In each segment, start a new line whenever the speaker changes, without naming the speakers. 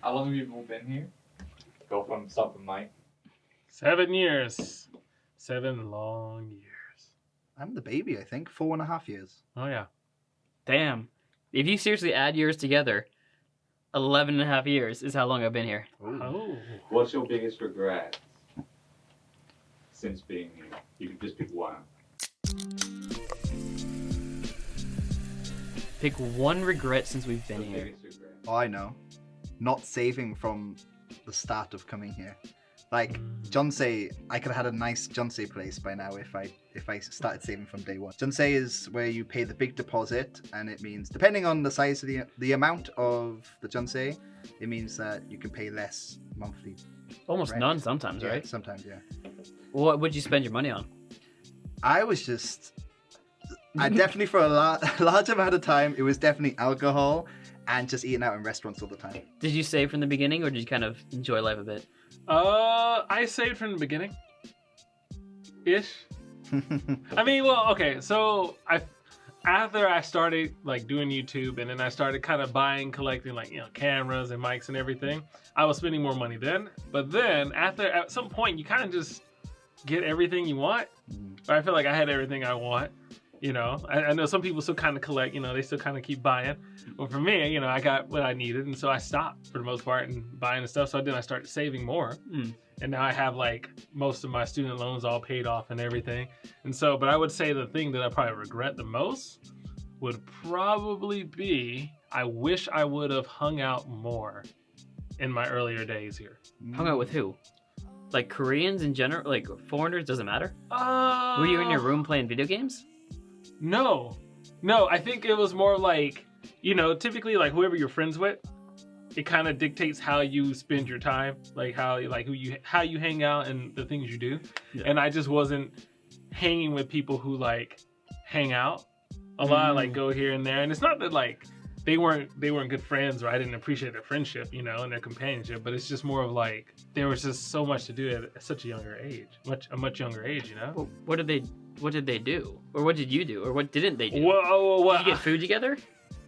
How long have you all been here? Go from start from Mike.
7 years. 7 long years.
I'm the baby, I think. 4.5 years.
Oh, yeah.
Damn. If you seriously add years together, 11 and a half years is how long I've been here.
Oh.
What's your biggest regret since being here? You can just pick one.
Pick one regret since we've been
Your
here.
biggest regret.
Oh, I know. Not saving from the start of coming here. Like, Jonsei, I could have had a nice Jonsei place by now if I started saving from day one. Jonsei is where you pay the big deposit, and it means, depending on the size of the amount of the Jonsei, it means that you can pay less monthly.
Almost
Rent.
none sometimes,
Yeah,
right?
sometimes, yeah.
What would you spend your money on?
I definitely, for a large amount of time, it was definitely alcohol and just eating out in restaurants all the time.
Did you save from the beginning, or did you kind of enjoy life a bit?
I saved from the beginning. Ish. I mean, well, okay, so after I started like doing YouTube, and then I started kind of collecting like, cameras and mics and everything, I was spending more money then. But then at some point you kind of just get everything you want. But I feel like I had everything I want. I know some people still kind of collect, they still kind of keep buying. But for me, I got what I needed, and so I stopped for the most part and buying the stuff. So then I started saving more. And now I have like most of my student loans all paid off and everything. And so, but I would say the thing that I probably regret the most would probably be, I wish I would have hung out more in my earlier days here.
Hung out with who? Like Koreans in general? Like foreigners? Doesn't matter?
Uh,
Were you in your room playing video games?
No, I think it was more like, typically like whoever you're friends with, it kind of dictates how you spend your time, like how you hang out and the things you do. Yeah. And I just wasn't hanging with people who like hang out a lot, like go here and there. And it's not that like they weren't good friends, or I didn't appreciate their friendship, and their companionship, but it's just more of like there was just so much to do at such a younger age, a much younger age,
Well, what did they do? Or what did you do? Or what didn't they do?
Whoa.
Did you get food together?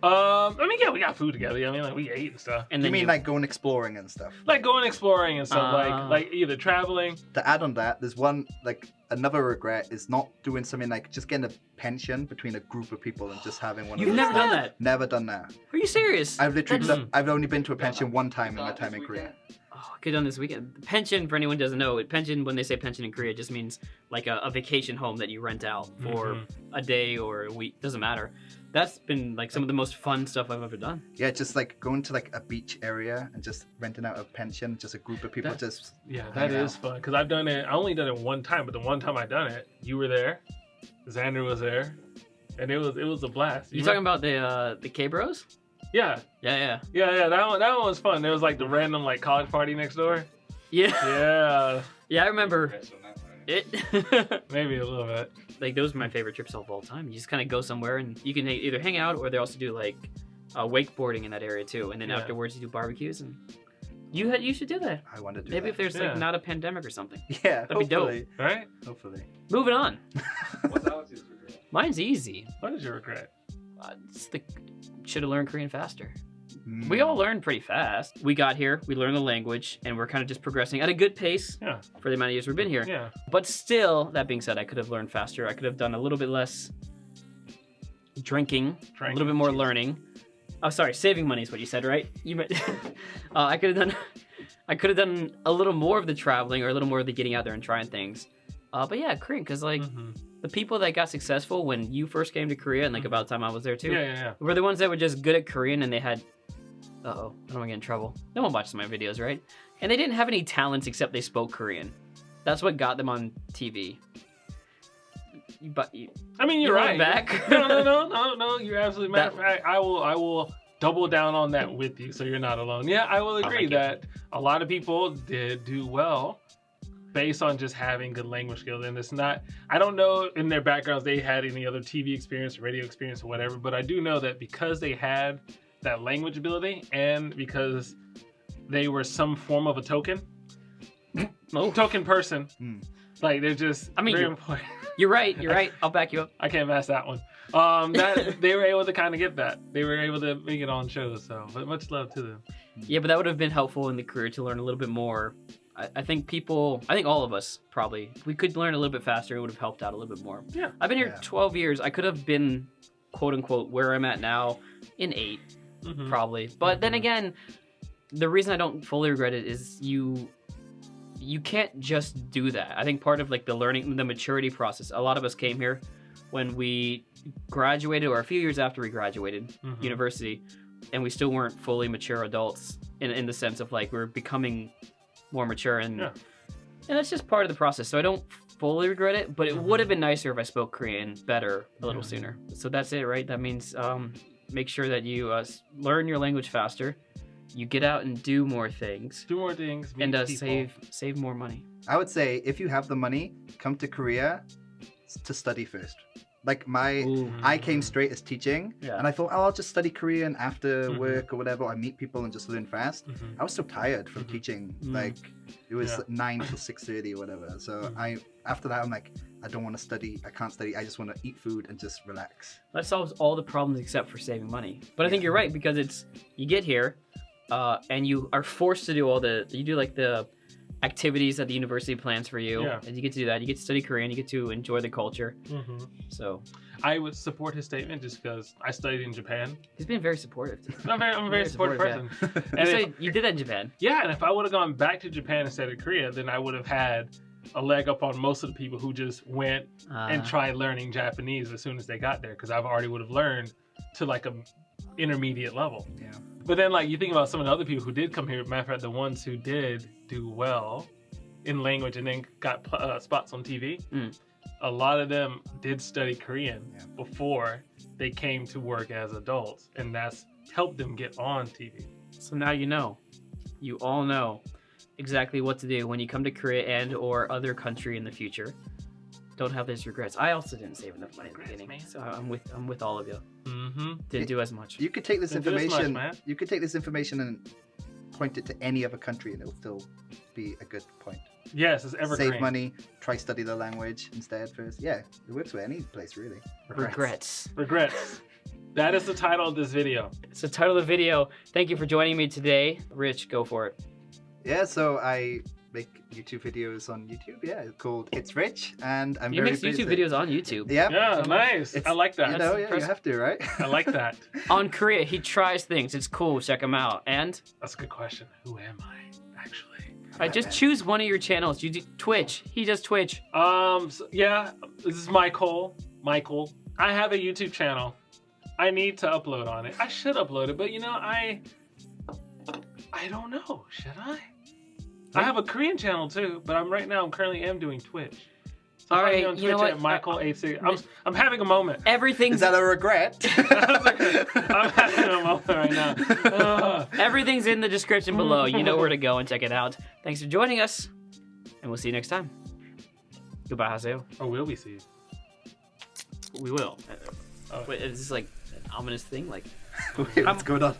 I mean, yeah, we got food together. I mean, like we ate and stuff.
And
You
then
mean like going exploring and stuff?
Like going exploring and stuff, like either traveling.
To add on that, there's another regret is not doing something like just getting a pension between a group of people and just having one.
You've
of those.
never done that?
Never done that.
Are you serious?
I've literally I've only been to a pension one time in my time in Korea.
Oh, I could have done this weekend. Pension, for anyone who doesn't know, pension, when they say pension in Korea, just means like a vacation home that you rent out for a day or a week. Doesn't matter. That's been like some of the most fun stuff I've ever done.
Yeah, just like going to like a beach area and just renting out a pension, just a group of people
That is fun, because I've done it. I only done it one time, but the one time I done it, you were there, Xander was there, and it was a blast.
You talking about the K-Bros?
Yeah.
Yeah.
That one was fun. There was like the random like college party next door.
Yeah. Yeah, I remember it.
Maybe a little bit.
Like those are my favorite trips of all time. You just kind of go somewhere and you can either hang out, or they also do like wakeboarding in that area too. And then afterwards you do barbecues, and you should do that.
I want to do
Maybe
that.
if there's like not a pandemic or something.
Yeah,
that'd be dope,
right?
Hopefully.
Moving on.
What's Alex's regret?
Mine's easy.
What is your regret?
Should have learned Korean faster. We all learned pretty fast. We got here, we learned the language, and we're kind of just progressing at a good pace for the amount of years we've been here.
Yeah.
But still, that being said, I could have learned faster. I could have done a little bit less drinking, a little bit more learning. Oh, sorry, saving money is what you said, right? I could have done a little more of the traveling, or a little more of the getting out there and trying things. But yeah, Korean, because like the people that got successful when you first came to Korea, and like about the time I was there too, were the ones that were just good at Korean, and they had, I don't want to get in trouble. No one watches my videos, right? And they didn't have any talents except they spoke Korean. That's what got them on TV.
I mean, you're right.
Back.
No. You're absolutely. Matter of fact, I will double down on that with you, so you're not alone. Yeah, I will agree that a lot of people did do well based on just having good language skills. And it's not, I don't know in their backgrounds they had any other TV experience, radio experience, or whatever, but I do know that because they had that language ability, and because they were some form of a token person, like they're just very important.
You're right. I'll back you up.
I can't pass that one. That they were able to kind of get that. They were able to make it on shows. So, but much love to them.
Yeah, but that would have been helpful in the career to learn a little bit more. I think all of us probably, if we could learn a little bit faster, it would have helped out a little bit more.
Yeah.
I've been here
Yeah.
12 years. I could have been, quote unquote, where I'm at now in 8,
Mhm.
probably. But then again, the reason I don't fully regret it is you can't just do that. I think part of like the learning, the maturity process, a lot of us came here when we graduated or a few years after we graduated
Mhm.
university, and we still weren't fully mature adults in the sense of like we're becoming more mature, and
Yeah.
and that's just part of the process. So I don't fully regret it, but it would have been nicer if I spoke Korean better a little
Yeah.
sooner. So that's it, right? That means make sure that you learn your language faster, you get out and do more things,
Do more things. Meet
and
people.
save more money.
I would say if you have the money, come to Korea to study first. Like I came straight as teaching,
Yeah.
and I thought, oh, I'll just study Korean after
Mhm.
work or whatever. I meet people and just learn fast.
Mhm.
I was so tired from
Mhm.
teaching.
Mm.
Like it was
Yeah.
9 till 6:30 or whatever. So
Mhm.
after that I'm like, I don't want to study. I can't study. I just want to eat food and just relax.
That solves all the problems except for saving money. But I think you're right, because it's you get here, and you are forced to do you do like the activities that the university plans for you,
Yeah.
and you get to do that. You get to study Korean. You get to enjoy the culture.
Mhm.
So
I would support his statement just because I studied in Japan.
he's been very supportive.
I'm a very supportive
supportive,
person.
You
And
said you did that in Japan.
Yeah, and if I would have gone back to Japan instead of Korea, then I would have had a leg up on most of the people who just went and tried learning Japanese as soon as they got there, because I've already would have learned to like a intermediate level.
Yeah.
But then like you think about some of the other people who did come here, matter of fact, the ones who did do well in language and then got spots on TV,
Mm.
a lot of them did study Korean
Yeah.
before they came to work as adults, and that's helped them get on TV.
So now you know. You all know exactly what to do when you come to Korea and or other country in the future. Don't have those regrets. I also didn't save enough money in the
Regrets,
beginning,
man.
so I'm with all of you.
Mm-hmm.
Didn't do as much.
You could take this
Didn't do as much,
information.
man.
You could take this information and point it to any other country, and it'll still be a good point.
Yes, it's evergreen.
Save money. Try study the language instead first. Yeah, it works with any place really.
Regrets.
Regrets. That is the title of this video.
It's the title of the video. Thank you for joining me today. Rich, go for it.
Yeah, so I make YouTube videos on YouTube. Yeah, called It's Rich, and I'm
You
very
make YouTube
busy.
videos on YouTube.
Yeah.
Yeah, nice.
It's-
I like that.
You know,
That's
yeah, you
impressive.
have to, right?
I like that.
On Korea, he tries things. It's cool. Check him out. And
That's a good question. Who am I, actually?
I just choose one of your channels. You do Twitch. He does Twitch.
Yeah, this is Michael. I have a YouTube channel. I need to upload on it. I should upload it, but you know, I don't know. Should I? I have a Korean channel too, but I'm currently doing Twitch. So
All
find me
right,
on
you know
Twitch
what?
at Michael86. I'm having a moment.
Everything's
Is that a regret?
I'm having a moment right now. Ugh.
everything's in the description below. You know where to go and check it out. Thanks for joining us, and we'll see you next time. Goodbye, Haseo.
Or will we see?
We will.
Oh.
Wait, is this like an ominous thing? Like.
Wait, what's going on?